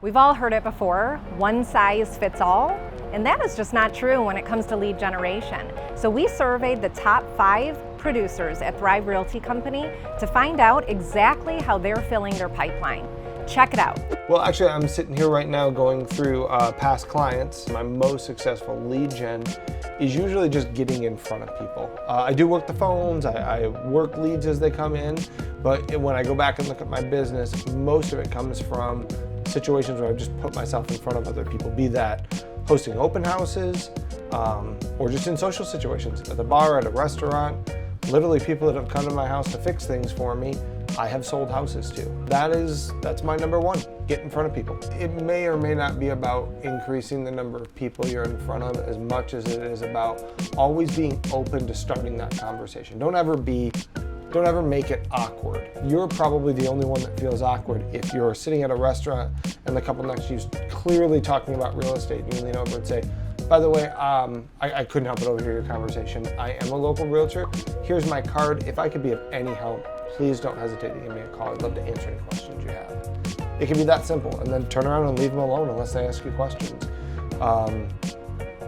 We've all heard it before, one size fits all, and that is just not true when it comes to lead generation. So we surveyed the top 5 producers at Thrive Realty Company to find out exactly how they're filling their pipeline. Check it out. Well, actually, I'm sitting here right now going through past clients. My most successful lead gen is usually just getting in front of people. I do work the phones, I work leads as they come in, but when I go back and look at my business, most of it comes from situations where I've just put myself in front of other people, be that hosting open houses or just in social situations, at the bar, at a restaurant. Literally people that have come to my house to fix things for me, I have sold houses to. That's my number one, get in front of people. It may or may not be about increasing the number of people you're in front of as much as it is about always being open to starting that conversation. Don't ever make it awkward. You're probably the only one that feels awkward if you're sitting at a restaurant and the couple next to you is clearly talking about real estate and you lean over and say, by the way, I couldn't help but overhear your conversation. I am a local realtor. Here's my card. If I could be of any help, please don't hesitate to give me a call. I'd love to answer any questions you have. It can be that simple, and then turn around and leave them alone unless they ask you questions.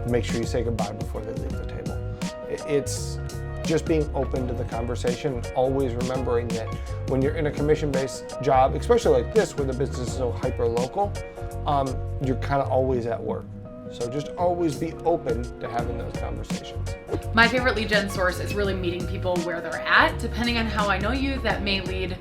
Make sure you say goodbye before they leave the table. It's just being open to the conversation, always remembering that when you're in a commission-based job, especially like this where the business is so hyper-local, you're kind of always at work. So just always be open to having those conversations. My favorite lead gen source is really meeting people where they're at. Depending on how I know you, that may lead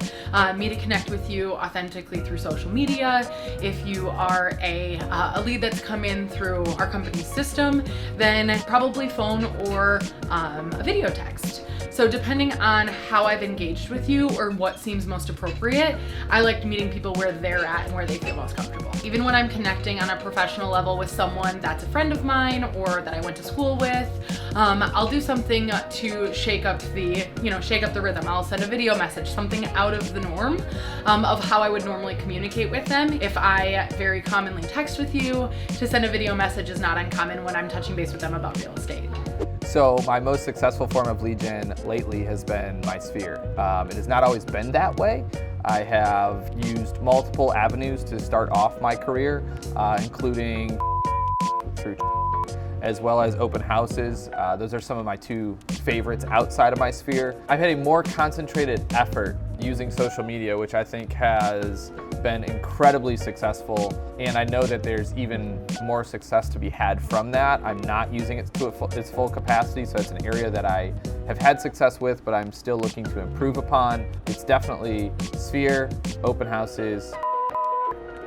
me to connect with you authentically through social media. If you are a lead that's come in through our company's system, then probably phone or a video text. So depending on how I've engaged with you or what seems most appropriate, I like meeting people where they're at and where they feel most comfortable. Even when I'm connecting on a professional level with someone that's a friend of mine or that I went to school with, I'll do something to shake up the rhythm. I'll send a video message, something out of the norm of how I would normally communicate with them. If I very commonly text with you, to send a video message is not uncommon when I'm touching base with them about real estate. So my most successful form of lead gen lately has been my sphere. It has not always been that way. I have used multiple avenues to start off my career, including through as well as open houses. Those are some of my 2 favorites outside of my sphere. I've had a more concentrated effort using social media, which I think has been incredibly successful, and I know that there's even more success to be had from that. I'm not using it to its full capacity, so it's an area that I have had success with, but I'm still looking to improve upon. It's definitely sphere, open houses.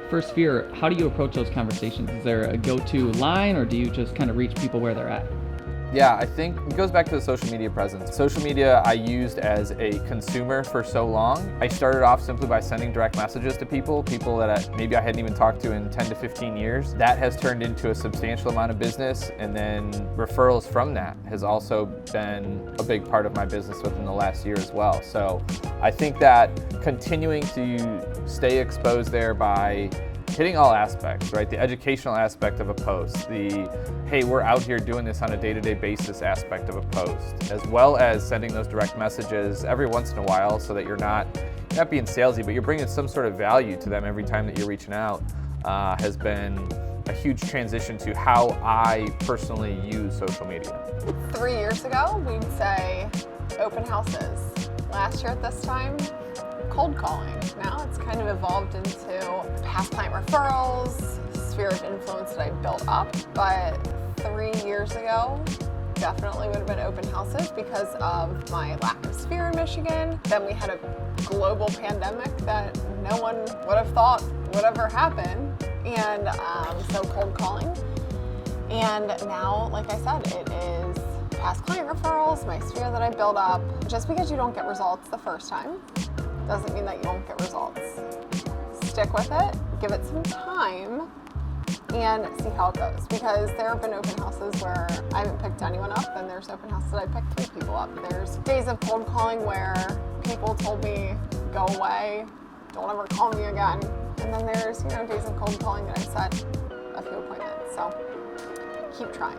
For Sphere, how do you approach those conversations? Is there a go-to line, or do you just kind of reach people where they're at? Yeah, I think it goes back to the social media presence. Social media I used as a consumer for so long. I started off simply by sending direct messages to people that maybe I hadn't even talked to in 10 to 15 years. That has turned into a substantial amount of business, and then referrals from that has also been a big part of my business within the last year as well. So I think that continuing to stay exposed there by hitting all aspects, right? The educational aspect of a post, the, hey, we're out here doing this on a day-to-day basis aspect of a post, as well as sending those direct messages every once in a while so that you're not being salesy, but you're bringing some sort of value to them every time that you're reaching out, has been a huge transition to how I personally use social media. 3 years ago, we'd say open houses. Last year at this time, cold calling. Now it's kind of evolved into past client referrals, sphere of influence that I built up. But 3 years ago, definitely would have been open houses because of my lack of sphere in Michigan. Then we had a global pandemic that no one would have thought would ever happen. And so cold calling. And now, like I said, it is past client referrals, my sphere that I built up. Just because you don't get results the first time doesn't mean that you won't get results. Stick with it, give it some time, and see how it goes. Because there have been open houses where I haven't picked anyone up, and there's open houses that I picked 3 people up. There's days of cold calling where people told me, go away, don't ever call me again. And then there's, days of cold calling that I set a few appointments. So keep trying.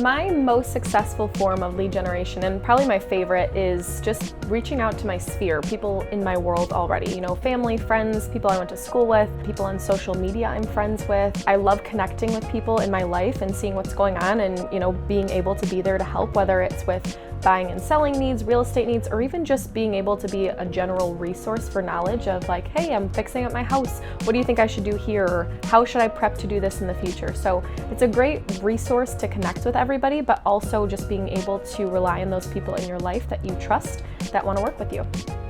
My most successful form of lead generation, and probably my favorite, is just reaching out to my sphere, people in my world already. You know, family, friends, people I went to school with, people on social media I'm friends with. I love connecting with people in my life and seeing what's going on and, you know, being able to be there to help, whether it's with buying and selling needs, real estate needs, or even just being able to be a general resource for knowledge of like, hey, I'm fixing up my house. What do you think I should do here? Or how should I prep to do this in the future? So it's a great resource to connect with everybody, but also just being able to rely on those people in your life that you trust that want to work with you.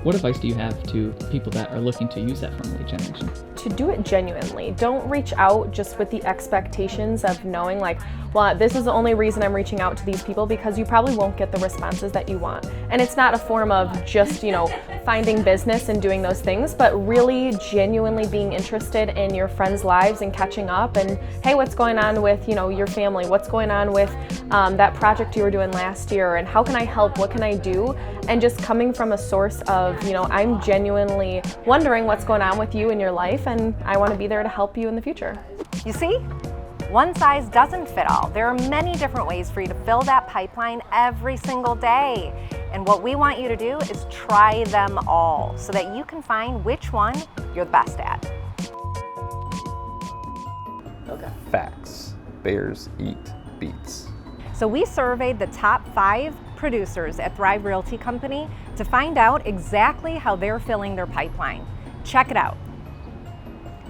What advice do you have to people that are looking to use that form of lead generation? To do it genuinely. Don't reach out just with the expectations of knowing like, well, this is the only reason I'm reaching out to these people, because you probably won't get the responses that you want. And it's not a form of just, you know, finding business and doing those things, but really genuinely being interested in your friends' lives and catching up and, hey, what's going on with, you know, your family? What's going on with that project you were doing last year? And how can I help? What can I do? And just coming from a source of, you know, I'm genuinely wondering what's going on with you in your life, and I want to be there to help you in the future. You see? One size doesn't fit all. There are many different ways for you to fill that pipeline every single day. And what we want you to do is try them all so that you can find which one you're the best at. Okay. Facts. Bears eat beets. So we surveyed the top 5 producers at Thrive Realty Company to find out exactly how they're filling their pipeline. Check it out.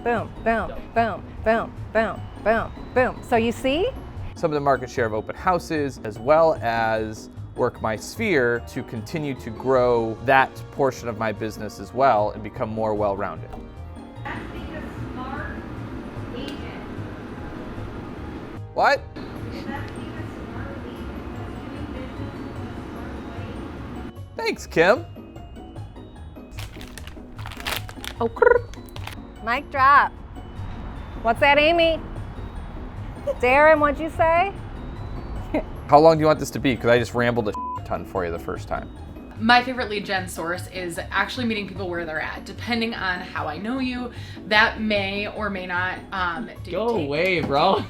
Boom, boom, boom, boom, boom, boom, boom. So you see? Some of the market share of open houses, as well as work my sphere to continue to grow that portion of my business as well and become more well-rounded. What? Thanks, Kim. Oh, Mic drop. What's that, Amy? Darren, what'd you say? How long do you want this to be? Because I just rambled a ton for you the first time. My favorite lead gen source is actually meeting people where they're at. Depending on how I know you, that may or may not Go away, bro.